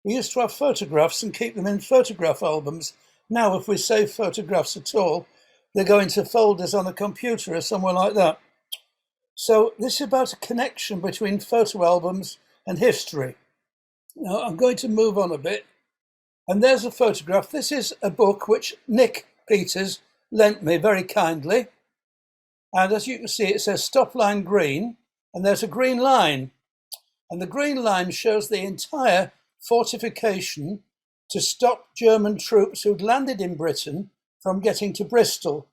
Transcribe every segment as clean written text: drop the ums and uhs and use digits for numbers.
We used to have photographs and keep them in photograph albums. Now, if we save photographs at all, they go into folders on a computer or somewhere like that. So this is about a connection between photo albums and history. Now, I'm going to move on a bit. And there's a photograph. This is a book which Nick Peters lent me very kindly. And as you can see, it says Stop Line Green, and there's a green line. And the green line shows the entire fortification to stop German troops who'd landed in Britain from getting to Bristol.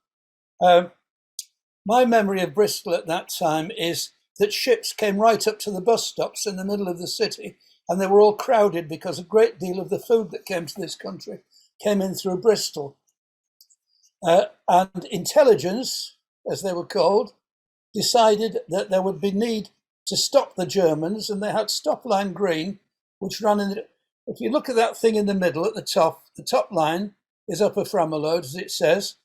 My memory of Bristol at that time is that ships came right up to the bus stops in the middle of the city, and they were all crowded because a great deal of the food that came to this country came in through Bristol. And intelligence, as they were called, decided that there would be need to stop the Germans, and they had Stop Line Green, which ran in. If you look at that thing in the middle at the top line is Upper Framerload, as it says,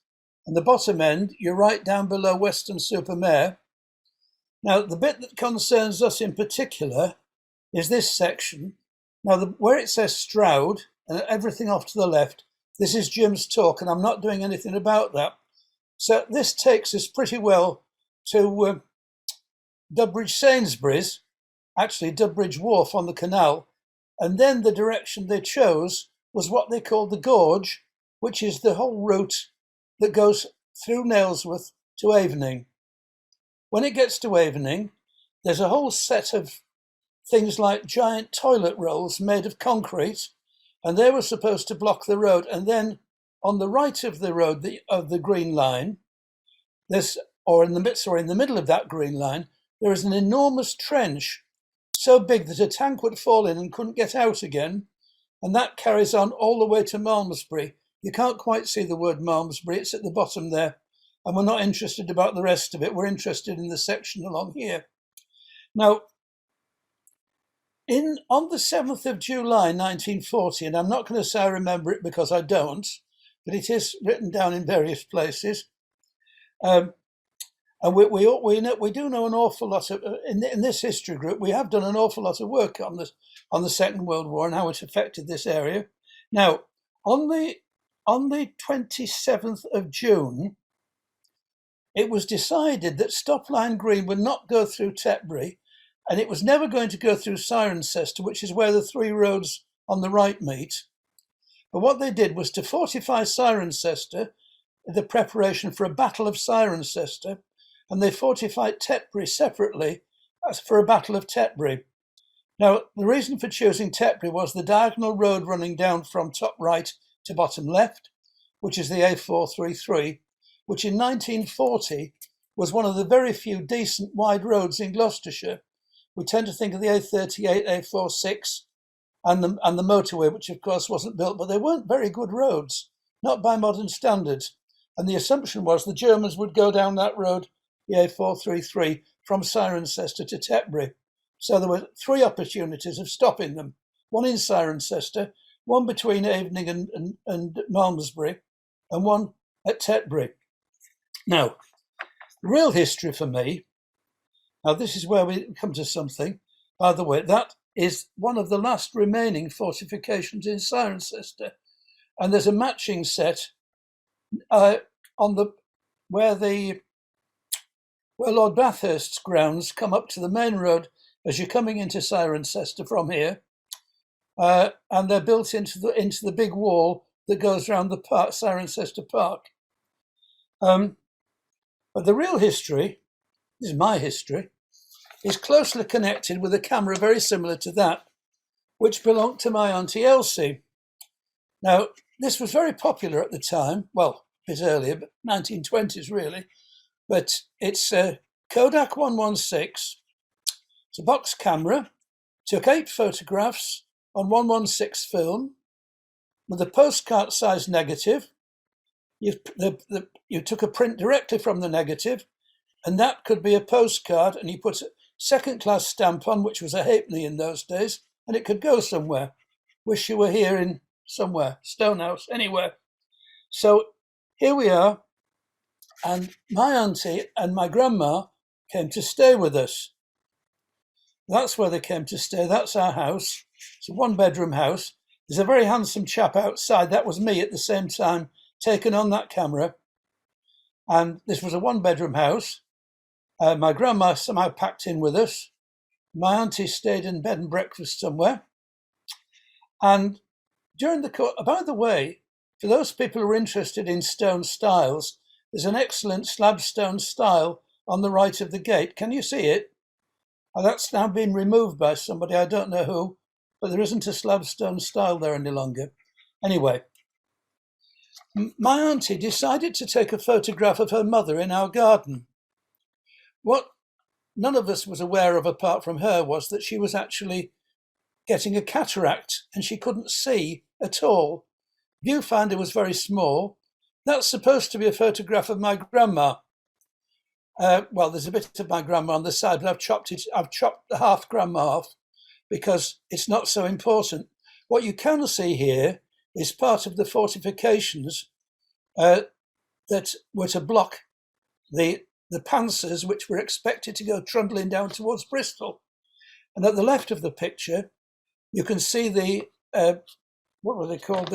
and the bottom end, you're right down below Weston-super-Mare. Now, the bit that concerns us in particular is this section. Now, where it says Stroud and everything off to the left, this is Jim's talk, and I'm not doing anything about that. So this takes us pretty well to Dudbridge Sainsbury's, actually Dudbridge Wharf on the Canal, and then the direction they chose was what they called the Gorge, which is the whole route that goes through Nailsworth to Avening. When it gets to Avening, there's a whole set of things like giant toilet rolls made of concrete, and they were supposed to block the road. And then on the right of the road, of the Green Line, in the middle of that Green Line, there is an enormous trench, so big that a tank would fall in and couldn't get out again. And that carries on all the way to Malmesbury. You can't quite see the word Malmesbury, it's at the bottom there. And we're not interested about the rest of it. We're interested in the section along here. Now, on the 7th of July, 1940, and I'm not going to say I remember it because I don't, but it is written down in various places. And we do know an awful lot of, in this history group, we have done an awful lot of work on the Second World War and how it affected this area. Now, on the 27th of June, it was decided that Stop Line Green would not go through Tetbury, and it was never going to go through Cirencester, which is where the three roads on the right meet. But what they did was to fortify Cirencester, the preparation for a Battle of Cirencester, and they fortified Tetbury separately as for a Battle of Tetbury. Now, the reason for choosing Tetbury was the diagonal road running down from top right to bottom left, which is the A433, which in 1940 was one of the very few decent wide roads in Gloucestershire. We tend to think of the A38, A46, and the motorway, which of course wasn't built, but they weren't very good roads, not by modern standards. And the assumption was the Germans would go down that road, the A433, from Cirencester to Tetbury. So there were three opportunities of stopping them, one in Cirencester, one between Avening and Malmesbury, and one at Tetbury. Now, the real history for me, now this is where we come to something, by the way, that is one of the last remaining fortifications in Cirencester. And there's a matching set where Lord Bathurst's grounds come up to the main road as you're coming into Cirencester from here. And they're built into the big wall that goes around the park, Cirencester Park. But the real history, this is my history, is closely connected with a camera very similar to that, which belonged to my Auntie Elsie. Now, this was very popular at the time, well, a bit earlier, but 1920s really, but it's a Kodak 116. It's a box camera, took 8 photographs on 116 film with a postcard size negative. You took a print directly from the negative, and that could be a postcard, and you put a second-class stamp on, which was a halfpenny in those days, and it could go somewhere. Wish you were here in somewhere, Stonehouse, anywhere. So here we are, and my auntie and my grandma came to stay with us. That's where they came to stay. That's our house. It's a one-bedroom house. There's a very handsome chap outside. That was me at the same time, taken on that camera. And this was a one-bedroom house. My grandma somehow packed in with us. My auntie stayed in bed and breakfast somewhere. And during the course, by the way, for those people who are interested in stone styles, there's an excellent slab stone style on the right of the gate. Can you see it? That's now been removed by somebody, I don't know who, but there isn't a slab stone style there any longer. Anyway, my auntie decided to take a photograph of her mother in our garden. What none of us was aware of apart from her was that she was actually getting a cataract and she couldn't see at all. Viewfinder was very small. That's supposed to be a photograph of my grandma. Well, there's a bit of my grandma on the side, but I've chopped the half grandma off because it's not so important. What you can see here is part of the fortifications that were to block the panzers which were expected to go trundling down towards Bristol. And at the left of the picture, you can see the what were they called?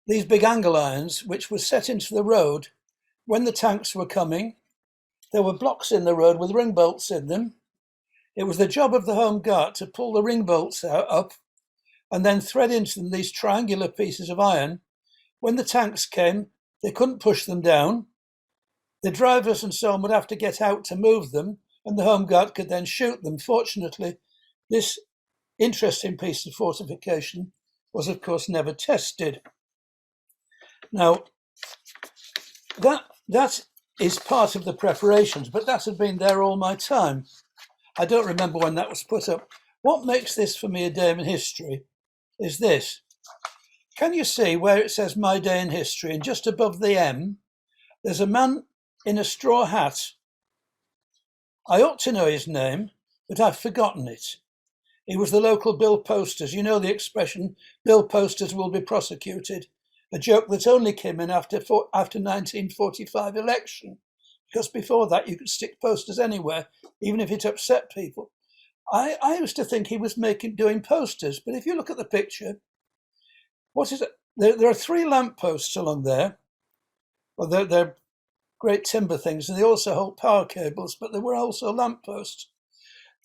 These big angle irons, which were set into the road when the tanks were coming. There were blocks in the road with ring bolts in them. It was the job of the Home Guard to pull the ring bolts up and then thread into them these triangular pieces of iron. When the tanks came, they couldn't push them down. The drivers and so on would have to get out to move them, and the Home Guard could then shoot them. Fortunately, this interesting piece of fortification was, of course, never tested. Now, that is part of the preparations, but that had been there all my time. I don't remember when that was put up. What makes this for me a day in history is this. Can you see where it says My Day in History? And just above the M, there's a man in a straw hat. I ought to know his name, but I've forgotten it. He was the local bill posters. You know the expression, bill posters will be prosecuted. A joke that only came in after 1945 election, because before that you could stick posters anywhere, even if it upset people. I used to think he was doing posters, but if you look at the picture, what is it? There are 3 lampposts along there. Well, they're great timber things, and they also hold power cables, but there were also lampposts.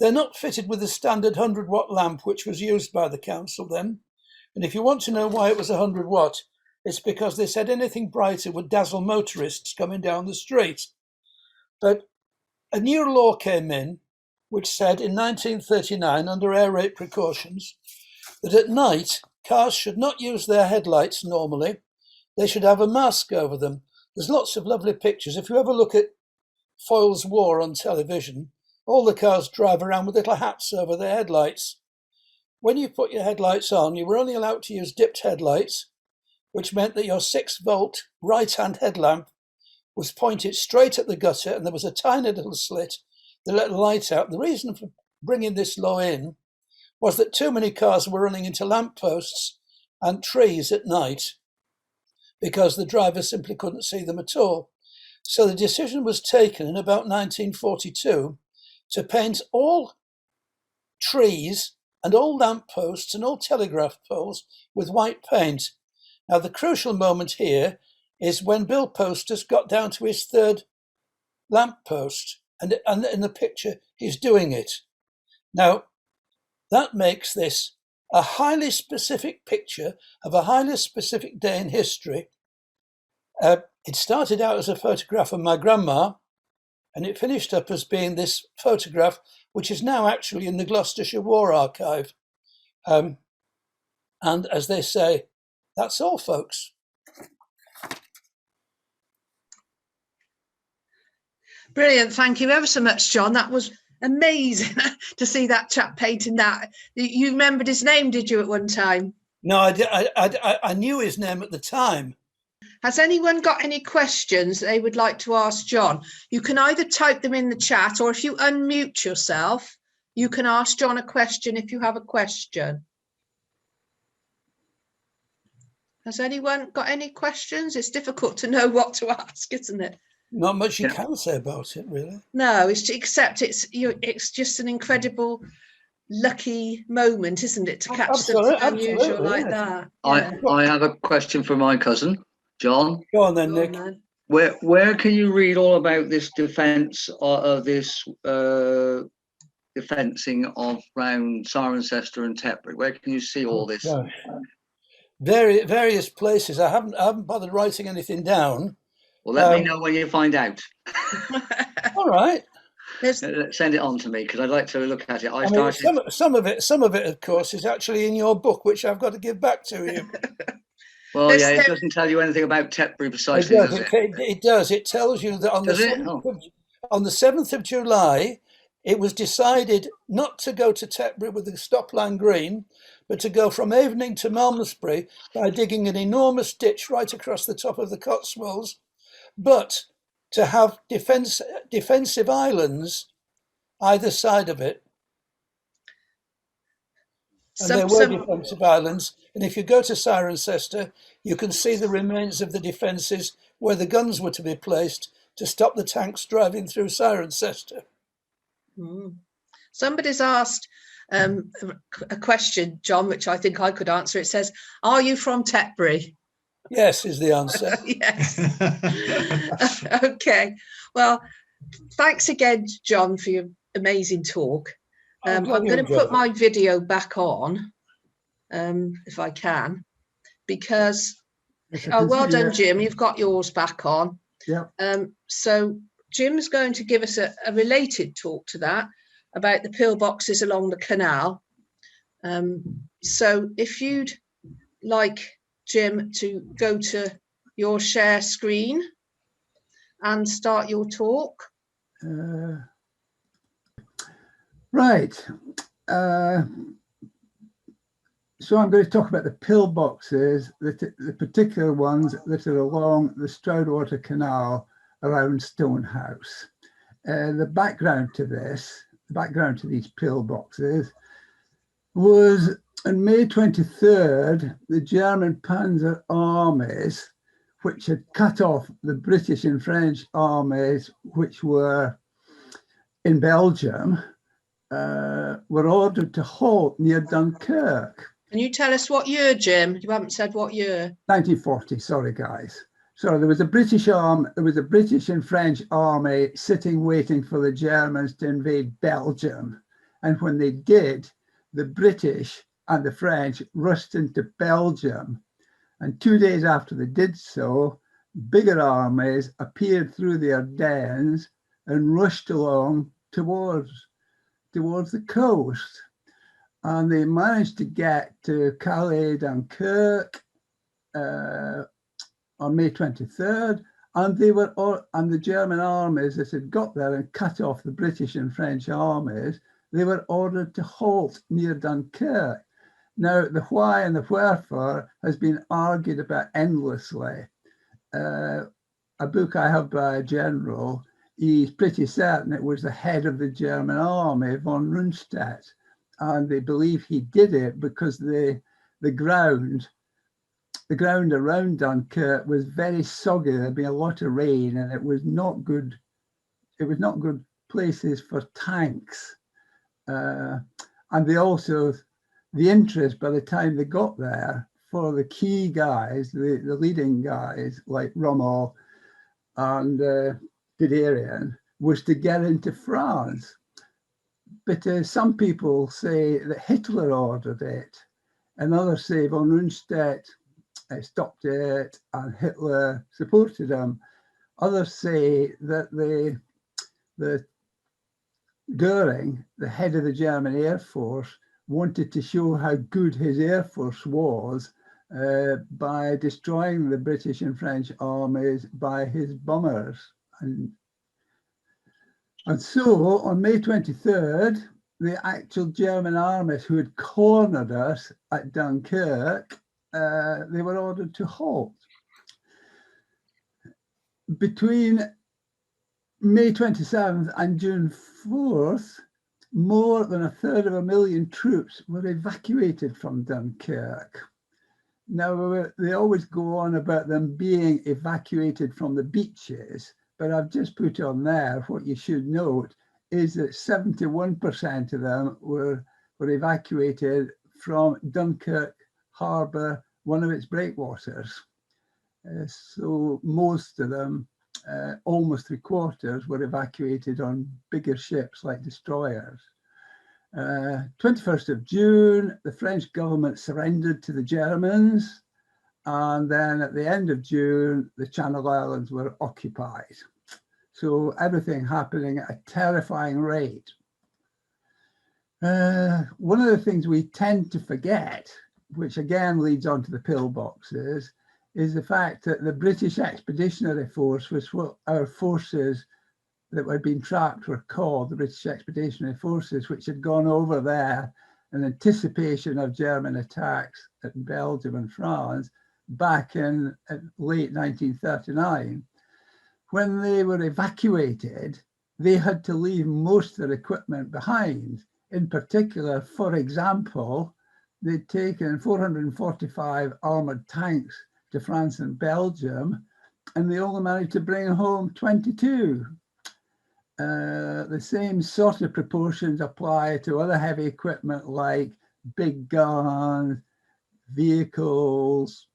They're not fitted with the standard 100-watt lamp, which was used by the council then. And if you want to know why it was 100-watt, it's because they said anything brighter would dazzle motorists coming down the street. But a new law came in, which said in 1939, under air raid precautions, that at night, cars should not use their headlights normally. They should have a mask over them. There's lots of lovely pictures. If you ever look at Foyle's War on television, all the cars drive around with little hats over their headlights. When you put your headlights on, you were only allowed to use dipped headlights, which meant that your 6-volt right-hand headlamp was pointed straight at the gutter, and there was a tiny little slit that let the light out. The reason for bringing this law in was that too many cars were running into lampposts and trees at night because the driver simply couldn't see them at all. So the decision was taken in about 1942 to paint all trees and all lampposts and all telegraph poles with white paint. Now, the crucial moment here is when Bill Posters got down to his 3rd lamppost, and in the picture, he's doing it. Now, that makes this a highly specific picture of a highly specific day in history. It started out as a photograph of my grandma, and it finished up as being this photograph, which is now actually in the Gloucestershire War Archive. And as they say, that's all, folks. Brilliant. Thank you ever so much, John. That was amazing to see that chap painting that. You remembered his name, did you, at one time? No, I knew his name at the time. Has anyone got any questions they would like to ask John? You can either type them in the chat, or if you unmute yourself, you can ask John a question if you have a question. Has anyone got any questions? It's difficult to know what to ask, isn't it? Not much you can say about it, really. No, except it's just an incredible lucky moment, isn't it, to catch something unusual like that? Yeah. I have a question for my cousin, John. Go on then, Nick. Where can you read all about this defence of this defencing of round Cirencester and Tetbury? Where can you see all this? Various places. I haven't bothered writing anything down. Well, let me know when you find out. All right. Send it on to me because I'd like to look at it. I mean, some of it, of course, is actually in your book, which I've got to give back to you. Well, it doesn't tell you anything about Tetbury precisely, does it? It does. It tells you that on the 7th of July, it was decided not to go to Tetbury with the Stopland Green, but to go from Avening to Malmesbury by digging an enormous ditch right across the top of the Cotswolds, but to have defensive islands either side of it. And there were defensive islands. And if you go to Cirencester, you can see the remains of the defences where the guns were to be placed to stop the tanks driving through Cirencester. Somebody's asked a question, John, which I think I could answer. It says, "Are you from Tetbury?" Yes, is the answer. Yes. Okay. Well, thanks again, John, for your amazing talk. I'm going to put my video back on, if I can, because, well done, Jim. You've got yours back on. Yeah. So Jim's going to give us a related talk to that about the pillboxes along the canal. So if you'd like, Jim, to go to your share screen and start your talk. Right. So I'm going to talk about the pillboxes, the particular ones that are along the Stroudwater Canal around Stonehouse. The background to these pillboxes was on May 23rd, the German Panzer armies, which had cut off the British and French armies, which were in Belgium, were ordered to halt near Dunkirk. Can you tell us what year, Jim? You haven't said what year. 1940, sorry guys. So there was a British and French army sitting waiting for the Germans to invade Belgium. And when they did, the British and the French rushed into Belgium. And 2 days after they did so, bigger armies appeared through the Ardennes and rushed along towards the coast. And they managed to get to Calais, Dunkirk on May 23rd. And the German armies that had got there and cut off the British and French armies, they were ordered to halt near Dunkirk. Now, the why and the wherefore has been argued about endlessly. A book I have by a general, he's pretty certain it was the head of the German army, von Rundstedt, and they believe he did it because the ground around Dunkirk was very soggy. There'd been a lot of rain, and it was not good. It was not good places for tanks, and they also. The interest by the time they got there for the key guys, the leading guys like Rommel and Guderian, was to get into France. But some people say that Hitler ordered it, and others say von Rundstedt stopped it and Hitler supported him. Others say that the Goering, the head of the German Air Force, wanted to show how good his Air Force was by destroying the British and French armies by his bombers. And so on May 23rd, the actual German armies who had cornered us at Dunkirk, they were ordered to halt. Between May 27th and June 4th, more than 250,000 troops were evacuated from Dunkirk. Now, they always go on about them being evacuated from the beaches, but I've just put on there what you should note is that 71% of them were were evacuated from Dunkirk harbour, one of its breakwaters. So most of them, almost 3/4, were evacuated on bigger ships like destroyers. 21st of June, the French government surrendered to the Germans. And then at the end of June, the Channel Islands were occupied. So everything happening at a terrifying rate. One of the things we tend to forget, which again leads on to the pillboxes, is the fact that the British Expeditionary Force, which what our forces that had been trapped were called, the British Expeditionary Forces, which had gone over there in anticipation of German attacks in Belgium and France back in late 1939. When they were evacuated, they had to leave most of their equipment behind. In particular, for example, they'd taken 445 armoured tanks to France and Belgium, and they only managed to bring home 22. The same sort of proportions apply to other heavy equipment like big guns, vehicles,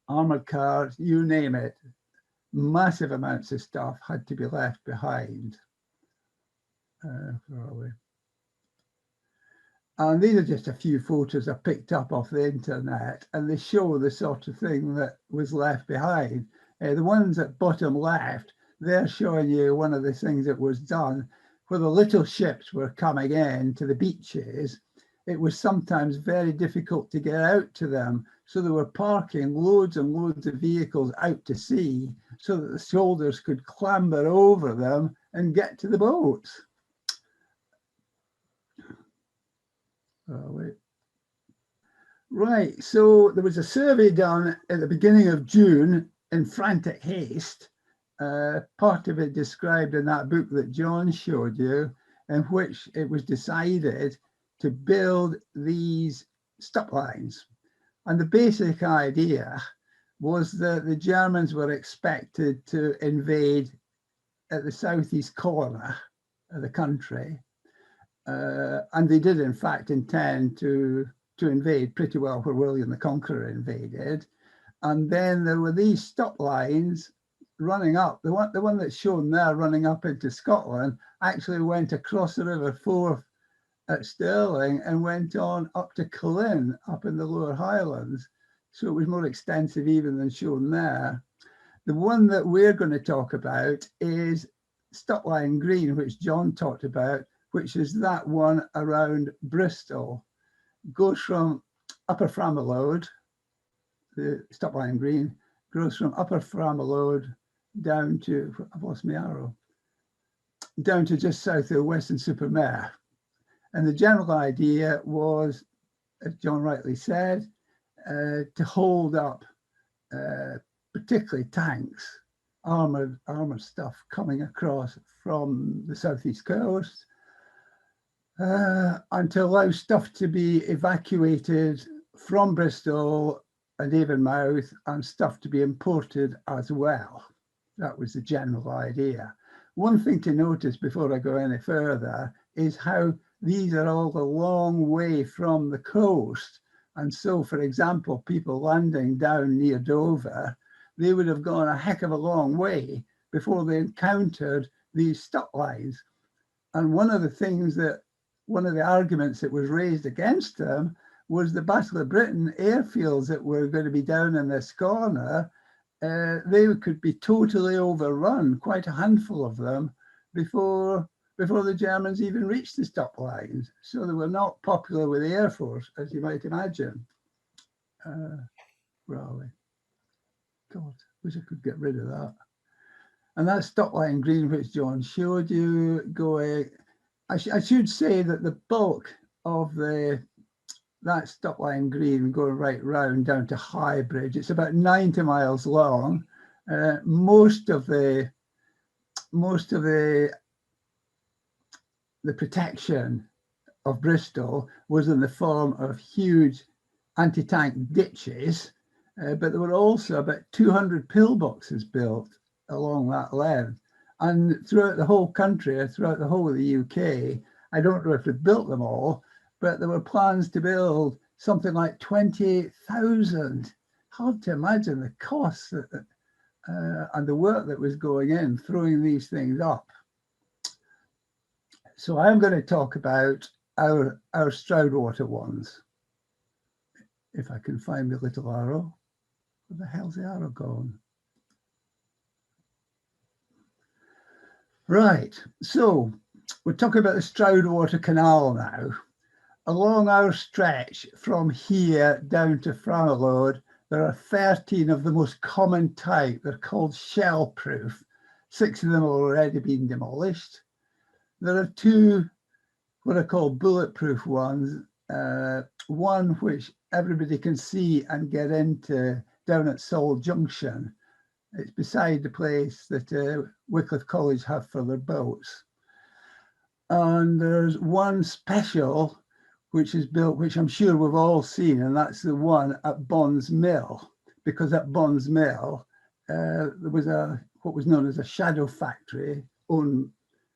armoured cars, you name it. Massive amounts of stuff had to be left behind. Where are we? And these are just a few photos I picked up off the internet, and they show the sort of thing that was left behind. The ones at bottom left, they're showing you one of the things that was done where the little ships were coming in to the beaches. It was sometimes very difficult to get out to them. So they were parking loads and loads of vehicles out to sea so that the soldiers could clamber over them and get to the boats. Right, so there was a survey done at the beginning of June in frantic haste. Part of it described in that book that John showed you, in which it was decided to build these stop lines. And the basic idea was that the Germans were expected to invade at the southeast corner of the country. And they did, in fact, intend to invade pretty well where William the Conqueror invaded. And then there were these stop lines running up. The one that's shown there running up into Scotland actually went across the River Forth at Stirling and went on up to Culzean up in the Lower Highlands. So it was more extensive even than shown there. The one that we're going to talk about is Stopline Green, which John talked about, which is that one around Bristol. Goes from Upper Framalode, the Stopline Green, goes from Upper Framalode down to, I've lost my arrow, down to just south of Weston-super-Mare. And the general idea was, as John rightly said, to hold up particularly tanks, armoured stuff coming across from the southeast coast, and to allow stuff to be evacuated from Bristol and Avonmouth and stuff to be imported as well. That was the general idea. One thing to notice before I go any further is how these are all a long way from the coast. And so, for example, people landing down near Dover, they would have gone a heck of a long way before they encountered these stop lines. And one of the arguments that was raised against them was the Battle of Britain airfields that were going to be down in this corner. They could be totally overrun, quite a handful of them, before the Germans even reached the stop lines. So they were not popular with the Air Force, as you might imagine. Where are we? God, wish I could get rid of that. And that's Stopline Green, which John showed you going. I should say that the bulk of that Stopline Green going right round down to High Bridge, it's about 90 miles long. Most of the protection of Bristol was in the form of huge anti-tank ditches, but there were also about 200 pillboxes built along that length. And throughout the whole country, throughout the whole of the UK, I don't know if they built them all, but there were plans to build something like 28,000. Hard to imagine the costs and the work that was going in throwing these things up. So I'm going to talk about our Stroudwater ones. If I can find my little arrow. Where the hell's the arrow gone? Right, so we're talking about the Stroudwater Canal now. Along our stretch from here down to Franalode, there are 13 of the most common type. They're called shell-proof. 6 of them have already been demolished. There are 2 what are called bulletproof ones. One which everybody can see and get into down at Saul Junction. It's beside the place that Wycliffe College have for their boats. And there's one special which is built, which I'm sure we've all seen, and that's the one at Bonds Mill, because at Bonds Mill, there was what was known as a shadow factory owned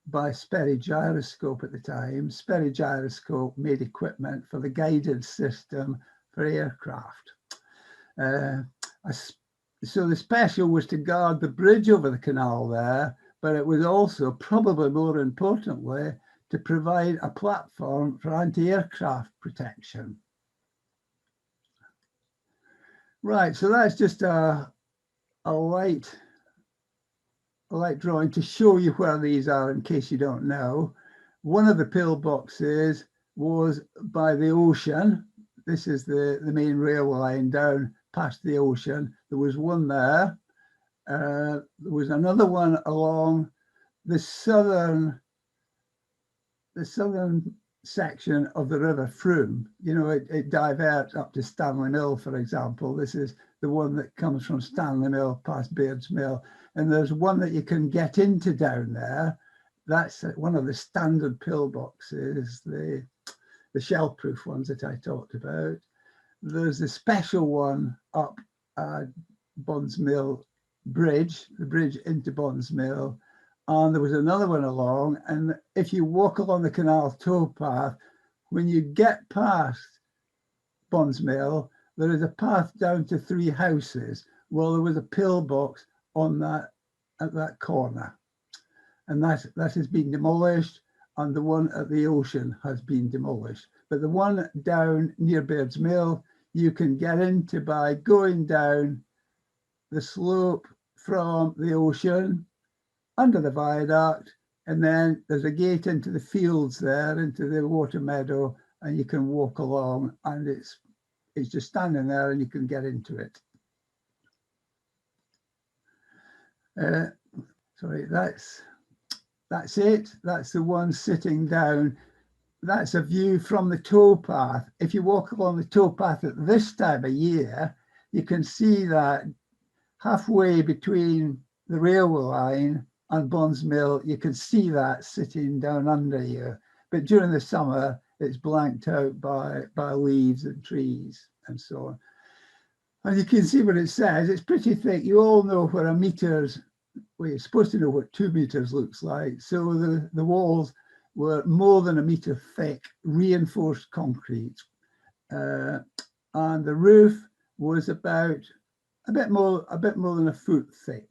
by Sperry Gyroscope at the time. Sperry Gyroscope made equipment for the guidance system for aircraft. So the special was to guard the bridge over the canal there, but it was also, probably more importantly, to provide a platform for anti-aircraft protection. Right, so that's just a light drawing to show you where these are in case you don't know. One of the pillboxes was by the ocean. This is the main railway line down past the ocean. There was one there. There was another one along the southern section of the River Frome. You know, it diverts up to Stanley Mill, for example. This is the one that comes from Stanley Mill past Beards Mill. And there's one that you can get into down there. That's one of the standard pillboxes, the shell-proof ones that I talked about. There's a special one up at Bonds Mill Bridge, the bridge into Bonds Mill. And there was another one along. And if you walk along the canal towpath, when you get past Bonds Mill, there is a path down to 3 houses. Well, there was a pillbox on that at that corner. And that has been demolished, and the one at the ocean has been demolished. But the one down near Beards Mill, you can get into by going down the slope from the ocean, under the viaduct, and then there's a gate into the fields there, into the water meadow, and you can walk along, and it's just standing there and you can get into it. Sorry, that's it. That's the one sitting down. That's a view from the towpath. If you walk along the towpath at this time of year, you can see that halfway between the railway line and Bonds Mill, you can see that sitting down under you. But during the summer, it's blanked out by leaves and trees and so on. And you can see what it says. It's pretty thick. You all know what a meter's, well, you're supposed to know what 2 meters looks like. So the walls were more than a meter thick, reinforced concrete. And the roof was about a bit more than a foot thick.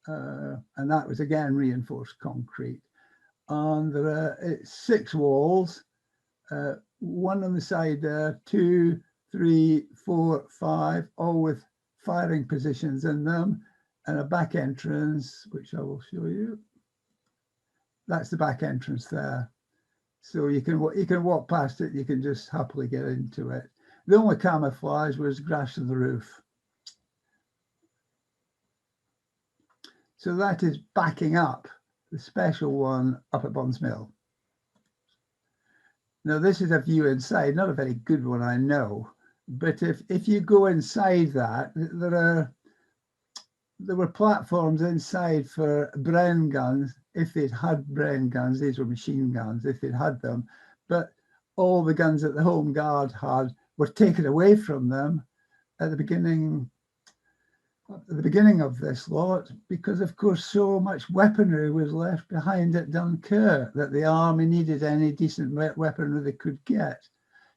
And that was again reinforced concrete. And there are 6 walls, one on the side there, 2, 3, 4, 5, all with firing positions in them, and a back entrance, which I will show you. That's the back entrance there. So you can walk past it, you can just happily get into it. The only camouflage was grass to the roof. So that is backing up the special one up at Bonds Mill. Now this is a view inside, not a very good one, I know, but if you go inside that, there were platforms inside for Bren guns. If they'd had Bren guns, these were machine guns, if they'd had them, but all the guns that the Home Guard had were taken away from them at the beginning at the beginning of this lot, because of course so much weaponry was left behind at Dunkirk that the army needed any decent weaponry they could get.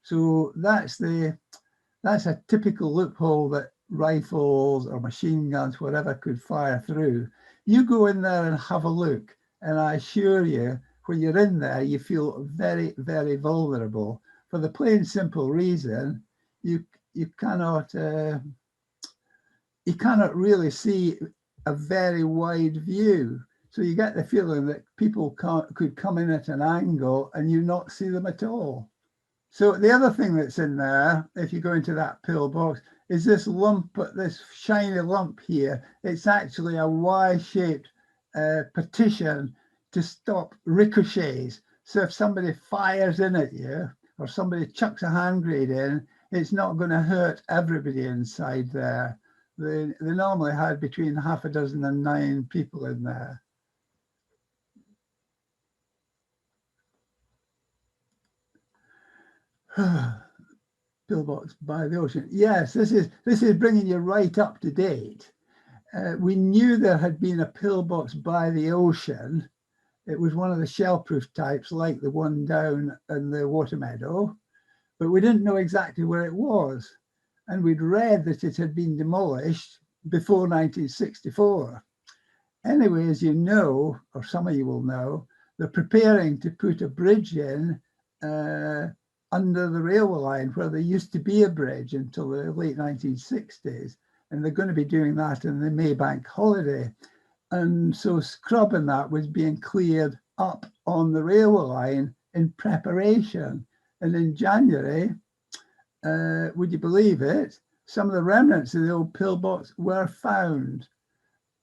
So that's a typical loophole that rifles or machine guns, whatever, could fire through. You go in there and have a look, and I assure you, when you're in there, you feel very, very vulnerable for the plain simple reason you cannot really see a very wide view. So you get the feeling that people could come in at an angle and you not see them at all. So the other thing that's in there, if you go into that pillbox, is this lump, this shiny lump here. It's actually a Y-shaped partition to stop ricochets. So if somebody fires in at you or somebody chucks a hand grenade in, it's not going to hurt everybody inside there. They normally had between half a dozen and 9 people in there. Pillbox by the ocean. Yes, this is bringing you right up to date. We knew there had been a pillbox by the ocean. It was one of the shell-proof types, like the one down in the water meadow, but we didn't know exactly where it was. And we'd read that it had been demolished before 1964. Anyway, as you know, or some of you will know, they're preparing to put a bridge in under the railway line where there used to be a bridge until the late 1960s. And they're going to be doing that in the Maybank holiday. And so scrub and that was being cleared up on the railway line in preparation. And in January, would you believe it, some of the remnants of the old pillbox were found.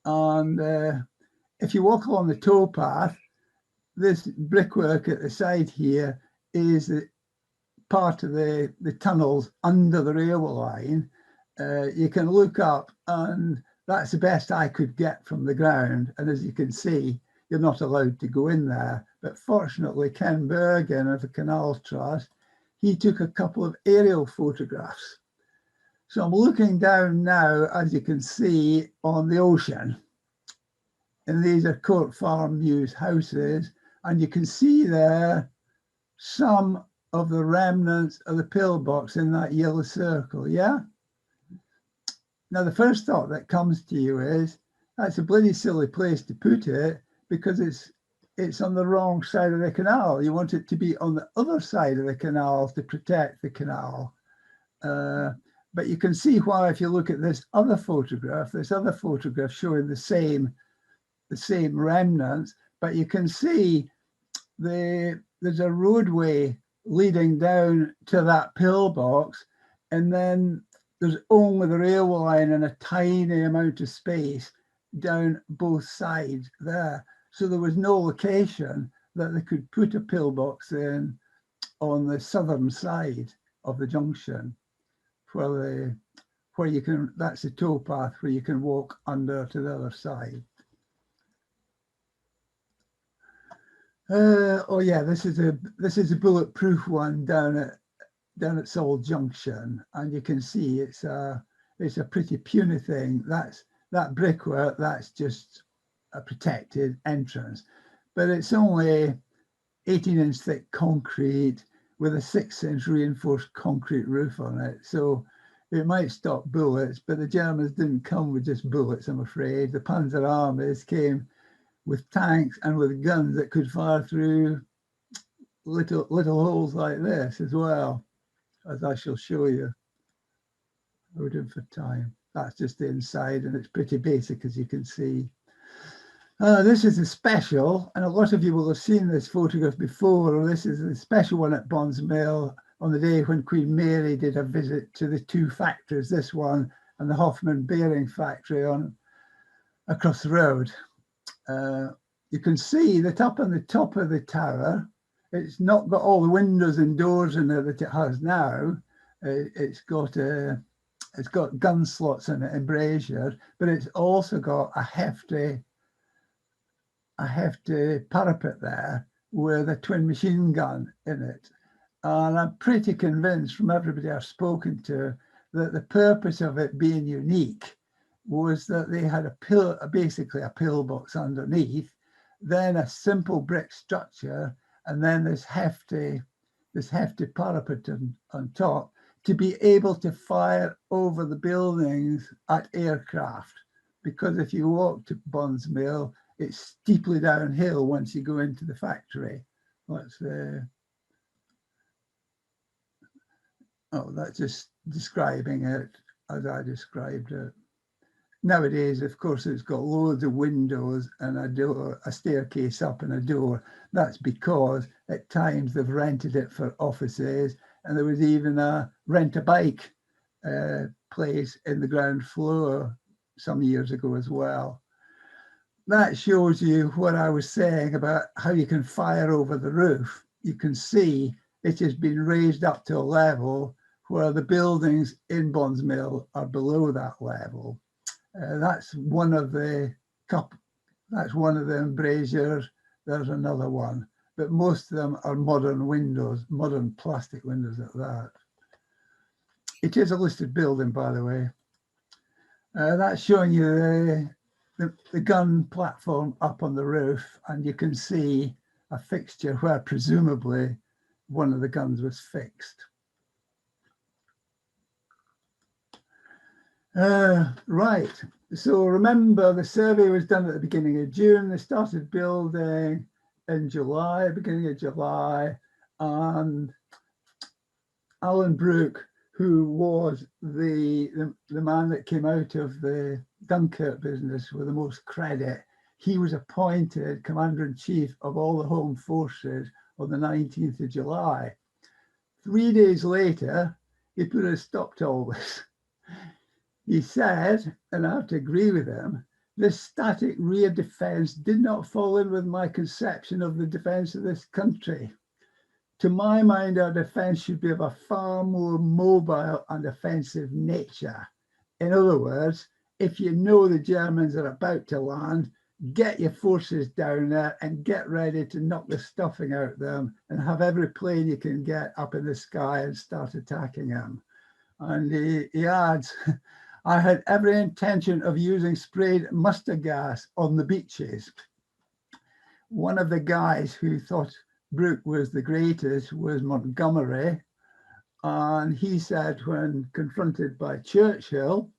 And if you walk along the towpath, this brickwork at the side here is part of the tunnels under the railway line. You can look up, and that's the best I could get from the ground. And as you can see, you're not allowed to go in there. But fortunately, Ken Bergen of the Canal Trust, he took a couple of aerial photographs. So I'm looking down now, as you can see, on the ocean. And these are Court Farm Mews houses. And you can see there some of the remnants of the pillbox in that yellow circle, yeah? Now, the first thought that comes to you is, that's a bloody silly place to put it because it's on the wrong side of the canal. You want it to be on the other side of the canal to protect the canal. But you can see why if you look at this other photograph showing the same remnants, but you can see there's a roadway leading down to that pillbox, and then there's only the railway line and a tiny amount of space down both sides there. So there was no location that they could put a pillbox in on the southern side of the junction where you can, that's the towpath where you can walk under to the other side. Oh yeah, this is a bulletproof one down at Seoul Junction, and you can see it's a pretty puny thing. That brickwork, that's just a protected entrance, but it's only 18-inch thick concrete with a 6-inch reinforced concrete roof on it. So it might stop bullets, but the Germans didn't come with just bullets, I'm afraid. The Panzer armies came with tanks and with guns that could fire through little holes like this as well, as I shall show you. Out of for time. That's just the inside, and it's pretty basic, as you can see. This is a special, and a lot of you will have seen this photograph before. This is a special one at Bonds Mill on the day when Queen Mary did a visit to the 2 factories, this one and the Hoffman Bearing factory across the road. You can see that up on the top of the tower, it's not got all the windows and doors in there that it has now. It's got gun slots in it, embrasures, but it's also got a hefty parapet there with a twin machine gun in it. And I'm pretty convinced from everybody I've spoken to that the purpose of it being unique was that they had basically a pillbox underneath, then a simple brick structure, and then this hefty parapet on top to be able to fire over the buildings at aircraft. Because if you walk to Bonds Mill, it's steeply downhill once you go into the factory. That's just describing it as I described it. Nowadays, of course, it's got loads of windows and a door, a staircase up and a door. That's because at times they've rented it for offices, and there was even a rent-a-bike place in the ground floor some years ago as well. That shows you what I was saying about how you can fire over the roof. You can see it has been raised up to a level where the buildings in Bonds Mill are below that level. That's one of the embrasures. There's another one, but most of them are modern windows, modern plastic windows at that. It is a listed building, by the way. That's showing you the gun platform up on the roof, and you can see a fixture where presumably one of the guns was fixed. Right, so remember the survey was done at the beginning of June. They started building in July, beginning of July, and Alan Brooke, who was the man that came out of the Dunkirk business with the most credit, he was appointed Commander-in-Chief of all the Home Forces on the 19th of July. 3 days later, he put a stop to all this. He said, and I have to agree with him, this static rear defence did not fall in with my conception of the defence of this country. To my mind, our defence should be of a far more mobile and offensive nature. In other words, if you know the Germans are about to land, get your forces down there and get ready to knock the stuffing out them and have every plane you can get up in the sky and start attacking them. And he adds, I had every intention of using sprayed mustard gas on the beaches. One of the guys who thought Brooke was the greatest was Montgomery. And he said when confronted by Churchill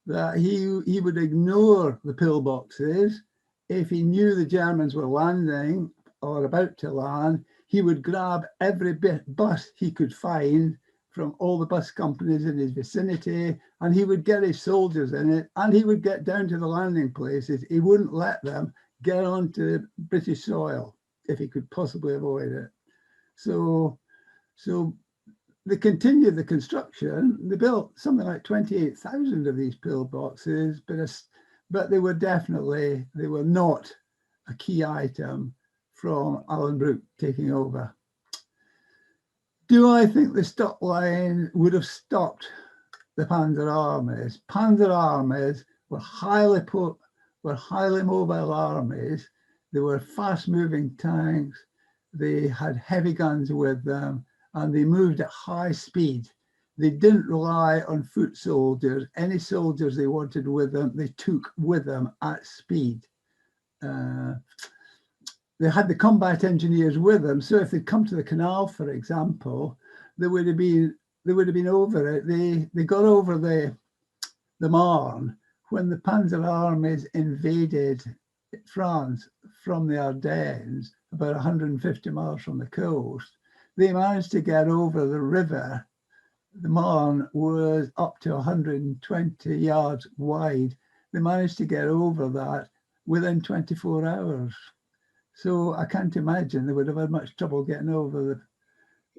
that he would ignore the pillboxes. If he knew the Germans were landing or about to land, he would grab every bus he could find from all the bus companies in his vicinity, and he would get his soldiers in it, and he would get down to the landing places. He wouldn't let them get onto British soil if he could possibly avoid it. So they continued the construction. They built something like 28,000 of these pillboxes, but they were not a key item from Alan Brooke taking over. Do I think the stop line would have stopped the Panzer armies? Panzer armies were highly mobile armies. They were fast-moving tanks. They had heavy guns with them, and they moved at high speed. They didn't rely on foot soldiers. Any soldiers they wanted with them, they took with them at speed. They had the combat engineers with them. So if they'd come to the Canal, for example, they would have been over it. They got over the Marne when the Panzer armies invaded France from the Ardennes, about 150 miles from the coast. They managed to get over the river. The Marne was up to 120 yards wide. They managed to get over that within 24 hours. So I can't imagine they would have had much trouble getting over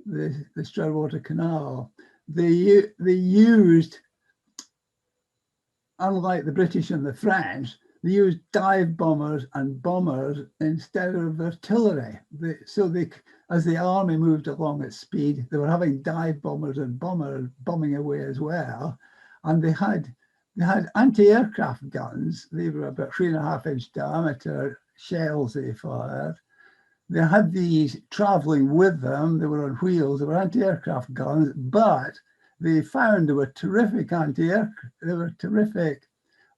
the Stroudwater Canal. They used, unlike the British and the French, they used dive bombers and bombers instead of artillery. As the army moved along at speed, they were having dive bombers and bombers bombing away as well. And they had anti-aircraft guns. They were about 3.5-inch diameter shells they fired. They had these traveling with them. They were on wheels. They were anti-aircraft guns, but they found they were terrific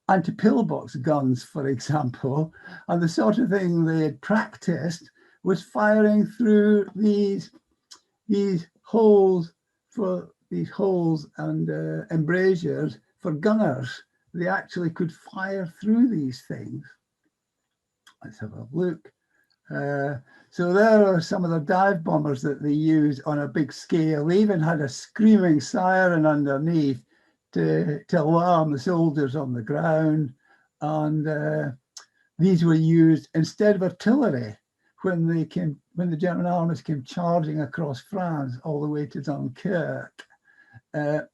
anti-pillbox guns, for example, and the sort of thing they had practiced was firing through these holes and embrasures for gunners. They actually could fire through these things. Let's have a look. So there are some of the dive bombers that they used on a big scale. They even had a screaming siren underneath to alarm the soldiers on the ground. And these were used instead of artillery when the German armies came charging across France all the way to Dunkirk.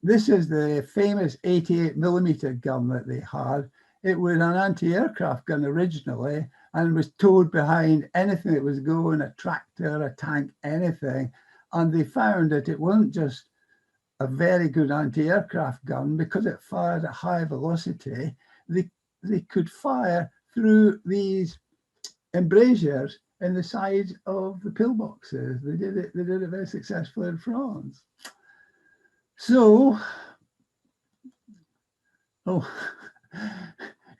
This is the famous 88mm gun that they had. It was an anti-aircraft gun originally, and was towed behind anything that was going, a tractor, a tank, anything. And they found that it wasn't just a very good anti-aircraft gun, because it fired at high velocity. They could fire through these embrasures in the sides of the pillboxes. They did it very successfully in France. So,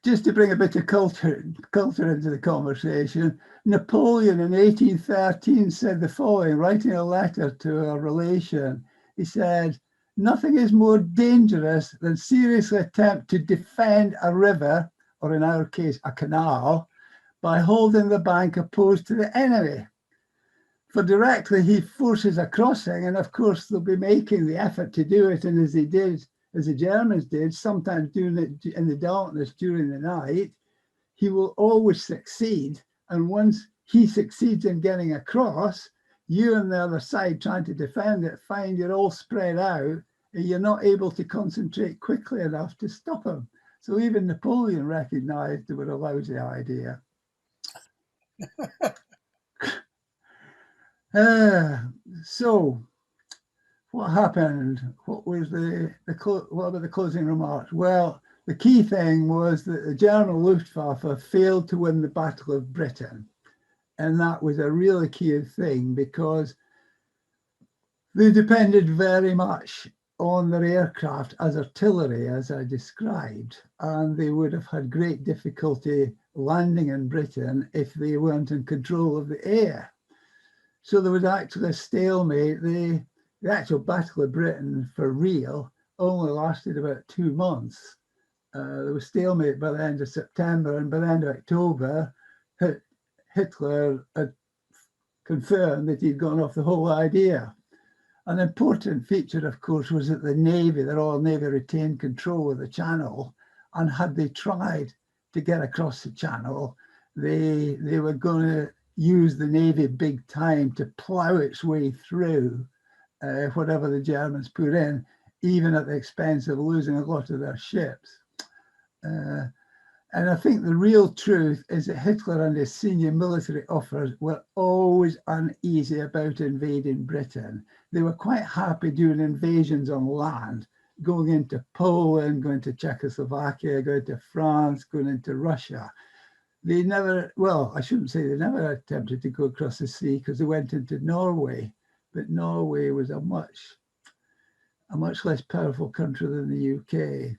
just to bring a bit of culture into the conversation, Napoleon in 1813 said the following, writing a letter to a relation. He said, "Nothing is more dangerous than seriously attempt to defend a river, or in our case, a canal, by holding the bank opposed to the enemy. For directly he forces a crossing, and of course they'll be making the effort to do it, and as the Germans did, sometimes doing it in the darkness during the night, he will always succeed. And once he succeeds in getting across, you on the other side trying to defend it, find you're all spread out and you're not able to concentrate quickly enough to stop him." So even Napoleon recognized it was a lousy idea. So what happened? What was what about the closing remarks? Well, the key thing was that the German Luftwaffe failed to win the Battle of Britain. And that was a really key thing, because they depended very much on their aircraft as artillery, as I described, and they would have had great difficulty landing in Britain if they weren't in control of the air. So there was actually a stalemate. The actual Battle of Britain, for real, only lasted about 2 months. There was stalemate by the end of September, and by the end of October, Hitler had confirmed that he'd gone off the whole idea. An important feature, of course, was that the Navy, the Royal Navy, retained control of the Channel, and had they tried to get across the Channel, they were going to use the Navy big time to plough its way through whatever the Germans put in, even at the expense of losing a lot of their ships. And I think the real truth is that Hitler and his senior military officers were always uneasy about invading Britain. They were quite happy doing invasions on land, going into Poland, going to Czechoslovakia, going to France, going into Russia. They never, well, I shouldn't say they never attempted to go across the sea, because they went into Norway, but Norway was a much less powerful country than the UK.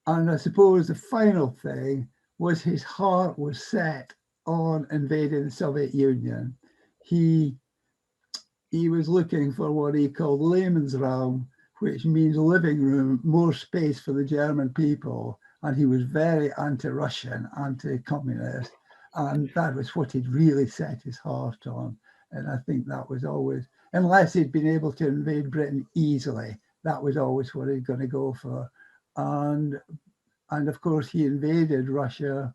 And I suppose the final thing was his heart was set on invading the Soviet Union. He was looking for what he called Lebensraum, which means living room, more space for the German people. And he was very anti-Russian, anti-communist. And that was what he'd really set his heart on. And I think that was always, unless he'd been able to invade Britain easily, that was always what he's going to go for. And of course, he invaded Russia,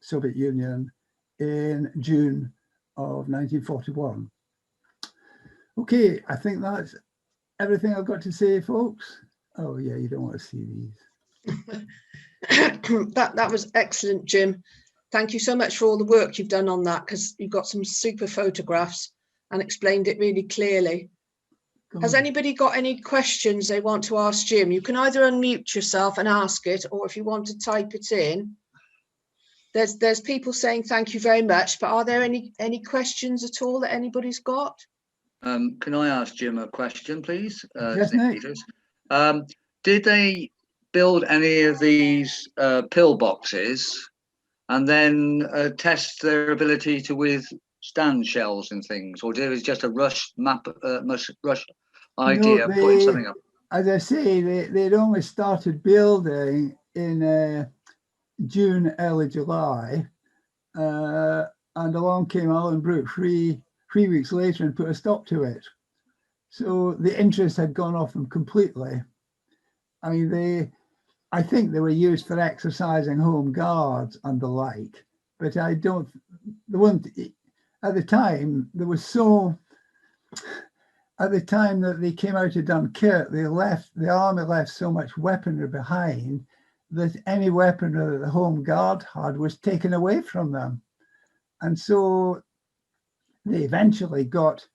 Soviet Union, in June of 1941. Okay, I think that's everything I've got to say, folks. Oh yeah, you don't want to see these. That was excellent, Jim. Thank you so much for all the work you've done on that, because you've got some super photographs and explained it really clearly. Has anybody got any questions they want to ask Jim? You can either unmute yourself and ask it, or if you want to type it in. There's people saying thank you very much, but are there any questions at all that anybody's got? Can I ask Jim a question, please? Yes, Nick. Did they build any of these pillboxes and then test their ability to withstand shells and things, or did it just a rush idea, No, putting something up? as I say, they'd only started building in June, early July, and along came Alan Brooke three weeks later and put a stop to it. So the interest had gone off them completely. I mean, I think they were used for exercising home guards and the like, but I don't, they weren't, at the time, there was so, at the time that they came out of Dunkirk, the army left so much weaponry behind that any weaponry that the home guard had was taken away from them. And so they eventually got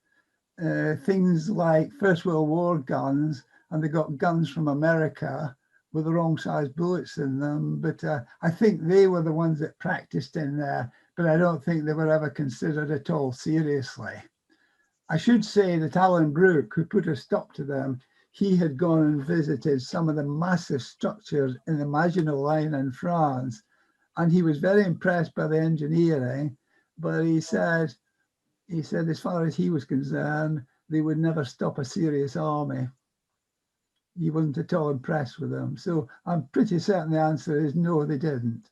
things like First World War guns, and they got guns from America with the wrong size bullets in them. But I think they were the ones that practiced in there, but I don't think they were ever considered at all seriously. I should say that Alan Brooke, who put a stop to them, he had gone and visited some of the massive structures in the Maginot Line in France, and he was very impressed by the engineering, but he said, as far as he was concerned, they would never stop a serious army. He wasn't at all impressed with them. So I'm pretty certain the answer is no, they didn't.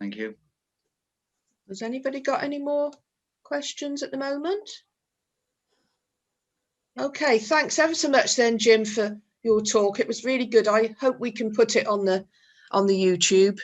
Thank you. Has anybody got any more questions at the moment? Okay, thanks ever so much then, Jim, for your talk. It was really good. I hope we can put it on the YouTube.